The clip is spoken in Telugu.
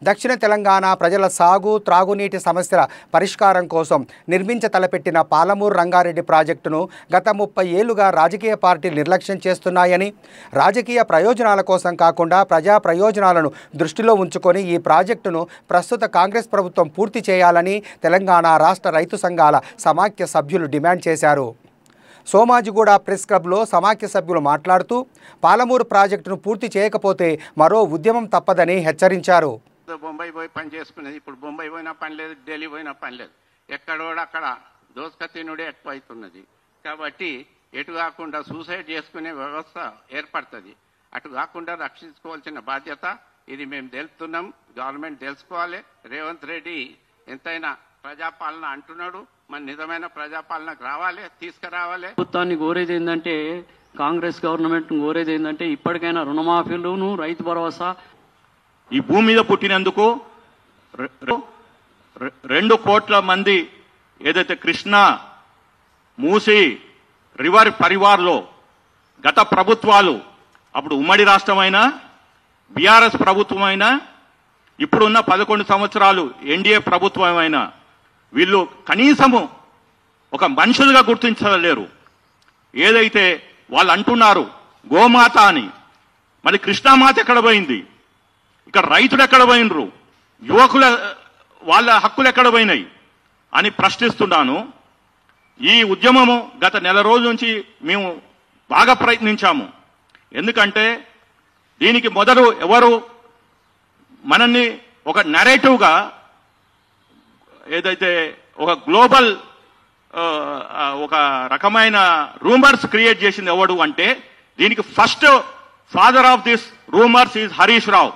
దక్షిణ తెలంగాణ ప్రజల సాగు త్రాగునీటి సమస్యల పరిష్కారం కోసం తలపెట్టిన పాలమూరు రంగారెడ్డి ప్రాజెక్టును గత 30 ఏళ్లుగా రాజకీయ పార్టీలు నిర్లక్ష్యం చేస్తున్నాయని, రాజకీయ ప్రయోజనాల కోసం కాకుండా ప్రజా ప్రయోజనాలను దృష్టిలో ఉంచుకొని ఈ ప్రాజెక్టును ప్రస్తుత కాంగ్రెస్ ప్రభుత్వం పూర్తి చేయాలని తెలంగాణ రాష్ట్ర రైతు సంఘాల సమాఖ్య సభ్యులు డిమాండ్ చేశారు. సోమాజిగూడ ప్రెస్ క్లబ్లో సమాఖ్య సభ్యులు మాట్లాడుతూ పాలమూరు ప్రాజెక్టును పూర్తి చేయకపోతే మరో ఉద్యమం తప్పదని హెచ్చరించారు. బొంబాయి పోయి పని చేసుకునేది, ఇప్పుడు బొంబాయి పోయినా పని లేదు, ఢిల్లీ పోయినా పని లేదు, ఎక్కడోడు అక్కడ దోసుకతినుడే ఎక్కువ అవుతున్నది. కాబట్టి ఎటు కాకుండా సూసైడ్ చేసుకునే వ్యవస్థ ఏర్పడుతుంది. అటు కాకుండా రక్షించుకోవాల్సిన బాధ్యత ఇది మేము తెలుపుతున్నాం. గవర్నమెంట్ తెలుసుకోవాలి. రేవంత్ రెడ్డి ఎంతైనా ప్రజాపాలన అంటున్నాడు, మన నిజమైన ప్రజాపాలనకు రావాలి, తీసుకురావాలి. ప్రభుత్వాన్ని కోరేది ఏంటంటే, కాంగ్రెస్ గవర్నమెంట్ కోరేది ఏంటంటే ఇప్పటికైనా రుణమాఫీలను రైతు భరోసా. ఈ భూమి మీద పుట్టినందుకు 2 కోట్ల మంది ఏదైతే కృష్ణా మూసి రివర్ పరివార్లో గత ప్రభుత్వాలు, అప్పుడు ఉమ్మడి రాష్ట్రమైనా బీఆర్ఎస్ ప్రభుత్వమైనా ఇప్పుడున్న 11 సంవత్సరాలు ఎన్డీఏ ప్రభుత్వమైనా వీళ్ళు కనీసము ఒక మనుషులుగా గుర్తించలేరు. ఏదైతే వాళ్ళు అంటున్నారు గోమాత అని, మరి కృష్ణామాత ఎక్కడ పోయింది? ఇక్కడ రైతులు ఎక్కడ పోయినరు? యువకుల వాళ్ళ హక్కులు ఎక్కడ పోయినాయి అని ప్రశ్నిస్తున్నాను. ఈ ఉద్యమము గత నెల రోజుల నుంచి మేము బాగా ప్రయత్నించాము. ఎందుకంటే దీనికి మొదలు ఎవరు మనల్ని ఒక నెరేటివ్గా ఏదైతే ఒక గ్లోబల్ ఒక రకమైన రూమర్స్ క్రియేట్ చేసింది ఎవడు అంటే, దీనికి first father of this rumours is Harish Rao.